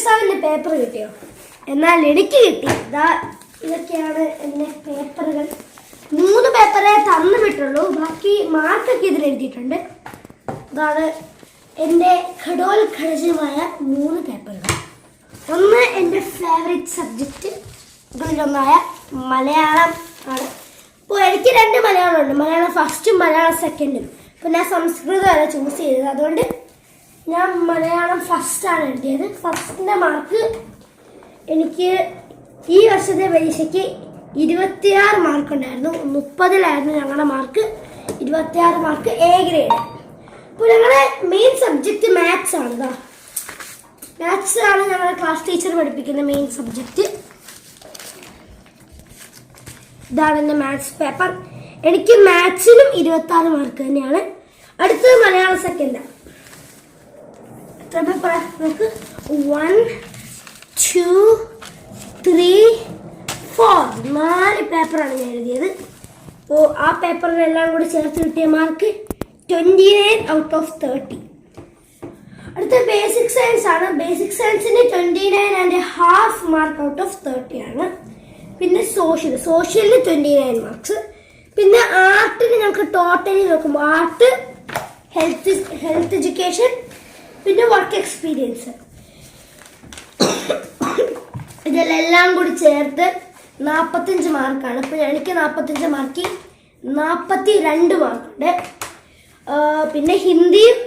എക്സാമിൻ്റെ പേപ്പർ കിട്ടിയോ? എന്നാൽ എനിക്ക് കിട്ടി. ഇതൊക്കെയാണ് എൻ്റെ പേപ്പറുകൾ. 3 പേപ്പറേ തന്നു വിട്ടുള്ളൂ, ബാക്കി മാർക്കൊക്കെ ഇതിൽ എഴുതിയിട്ടുണ്ട്. ഇതാണ് എൻ്റെ ഘടോത്കചമായ 3 പേപ്പറുകൾ. ഒന്ന് എൻ്റെ ഫേവറേറ്റ് സബ്ജക്റ്റ് ഇതിലൊന്നായ മലയാളം ആണ്. അപ്പോൾ എനിക്ക് 2 മലയാളമുണ്ട്, മലയാളം ഫസ്റ്റും മലയാളം സെക്കൻഡും. അപ്പോൾ ഞാൻ സംസ്കൃതമല്ല ചൂസ് ചെയ്തത്, അതുകൊണ്ട് ഞാൻ മലയാളം ഫസ്റ്റാണ് എഴുതിയത്. ഫസ്റ്റിൻ്റെ മാർക്ക് എനിക്ക് ഈ വർഷത്തെ പരീക്ഷയ്ക്ക് 26 മാർക്കുണ്ടായിരുന്നു. 30-ലായിരുന്നു ഞങ്ങളുടെ മാർക്ക്. 26 mark A grade. അപ്പോൾ ഞങ്ങളുടെ മെയിൻ സബ്ജക്റ്റ് മാത്സ് ആണ്. മാത്സ് ആണ് ഞങ്ങളുടെ ക്ലാസ് ടീച്ചർ പഠിപ്പിക്കുന്ന മെയിൻ സബ്ജക്റ്റ്. ഇതാണ് എൻ്റെ മാത്സ് പേപ്പർ. എനിക്ക് മാത്സിനും 26 മാർക്ക് തന്നെയാണ്. അടുത്തത് മലയാളം സെക്കൻഡാണ്. എത്ര പേപ്പർ നമുക്ക്? 1 2 3 4 4 പേപ്പറാണ് ഞാൻ എഴുതിയത്. അപ്പോൾ ആ പേപ്പറിനെല്ലാം കൂടി ചേർത്ത് കിട്ടിയ മാർക്ക് 29 ഔട്ട് ഓഫ് 30. അടുത്ത ബേസിക് സയൻസ് ആണ്. ബേസിക് സയൻസിന് 29.5 മാർക്ക് ഔട്ട് ഓഫ് 30 ആണ്. പിന്നെ സോഷ്യലിന് 29 മാർക്സ്. പിന്നെ ആർട്ടിന് ഞങ്ങൾക്ക് ടോട്ടലി നോക്കുമ്പോൾ ആർട്ട്, ഹെൽത്ത് എഡ്യൂക്കേഷൻ, പിന്നെ വർക്ക് എക്സ്പീരിയൻസ്, ഇതിലെല്ലാം കൂടി ചേർത്ത് 45 മാർക്കാണ്. അപ്പോൾ എനിക്ക് 45 മാർക്കിൽ 42 മാർക്കുണ്ട്. പിന്നെ ഹിന്ദിയും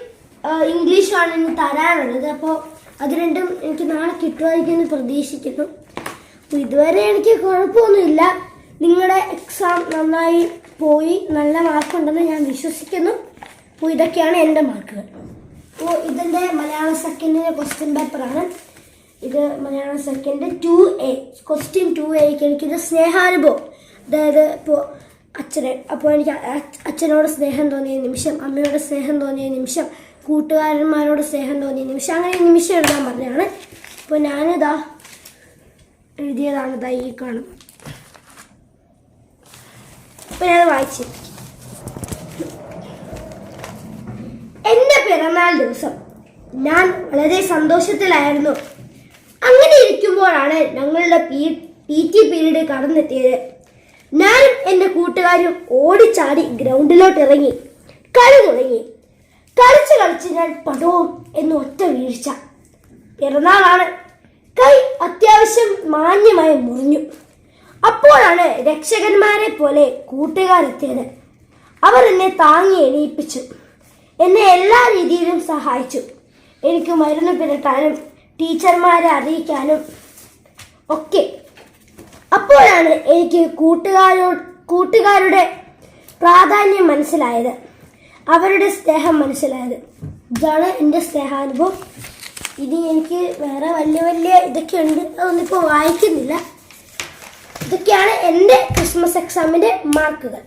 ഇംഗ്ലീഷുമാണ് എനിക്ക് തരാനുള്ളത്. അപ്പോൾ അത് രണ്ടും എനിക്ക് നാളെ കിട്ടുമായിരിക്കുമെന്ന് പ്രതീക്ഷിക്കുന്നു. അപ്പോൾ ഇതുവരെ എനിക്ക് കുഴപ്പമൊന്നുമില്ല. നിങ്ങളുടെ എക്സാം നന്നായി പോയി, നല്ല മാർക്കുണ്ടെന്ന് ഞാൻ വിശ്വസിക്കുന്നു. അപ്പോൾ ഇതൊക്കെയാണ് എൻ്റെ മാർക്കുകൾ. അപ്പോൾ ഇതിൻ്റെ മലയാളം സെക്കൻഡിൻ്റെ ക്വസ്റ്റ്യൻ പേപ്പറാണ്. ഇത് മലയാളം സെക്കൻഡ് 2A. ക്വസ്റ്റ്യൻ 2Aക്ക് എനിക്കിത് സ്നേഹാനുഭവം, അതായത് ഇപ്പോൾ അപ്പോൾ എനിക്ക് അച്ഛനോട് സ്നേഹം തോന്നിയ നിമിഷം, അമ്മയോട് സ്നേഹം തോന്നിയ നിമിഷം, കൂട്ടുകാരന്മാരോട് സ്നേഹം തോന്നിയ നിമിഷം, അങ്ങനെ നിമിഷം എഴുതാൻ പറഞ്ഞാണ്. അപ്പോൾ ഞാനിതാ എഴുതിയതാണ് ഈ കാണുന്നത്. അപ്പോൾ ഞാൻ വായിച്ചു. എൻ്റെ പിറന്നാൾ ദിവസം ഞാൻ വളരെ സന്തോഷത്തിലായിരുന്നു. അങ്ങനെ ഇരിക്കുമ്പോഴാണ് ഞങ്ങളുടെ PT പീരീഡ് കടന്നെത്തിയത്. ഞാനും എൻ്റെ കൂട്ടുകാരും ഓടിച്ചാടി ഗ്രൗണ്ടിലോട്ട് ഇറങ്ങി കളി തുടങ്ങി. കളിച്ച് ഞാൻ പടവും എന്ന് ഒറ്റ വീഴ്ച. പിറന്നാളാണ്. കൈ അത്യാവശ്യം മാന്യമായി മുറിഞ്ഞു. അപ്പോഴാണ് രക്ഷകന്മാരെ പോലെ കൂട്ടുകാരെത്തിയത്. അവർ എന്നെ താങ്ങി എണീപ്പിച്ചു, എന്നെ എല്ലാ രീതിയിലും സഹായിച്ചു. എനിക്ക് മരുന്ന് പുരട്ടാനും ടീച്ചർമാരെ അറിയിക്കാനും ഒക്കെ. അപ്പോഴാണ് എനിക്ക് കൂട്ടുകാരുടെ പ്രാധാന്യം മനസ്സിലായത്, അവരുടെ സ്നേഹം മനസ്സിലായത്. ഇതാണ് എൻ്റെ സ്നേഹാനുഭവം. ഇനി എനിക്ക് വേറെ വലിയ ഇതൊക്കെ ഉണ്ട്, അതൊന്നും ഇപ്പോൾ വായിക്കുന്നില്ല. ഇതൊക്കെയാണ് എൻ്റെ ക്രിസ്മസ് എക്സാമിൻ്റെ മാർക്കുകൾ.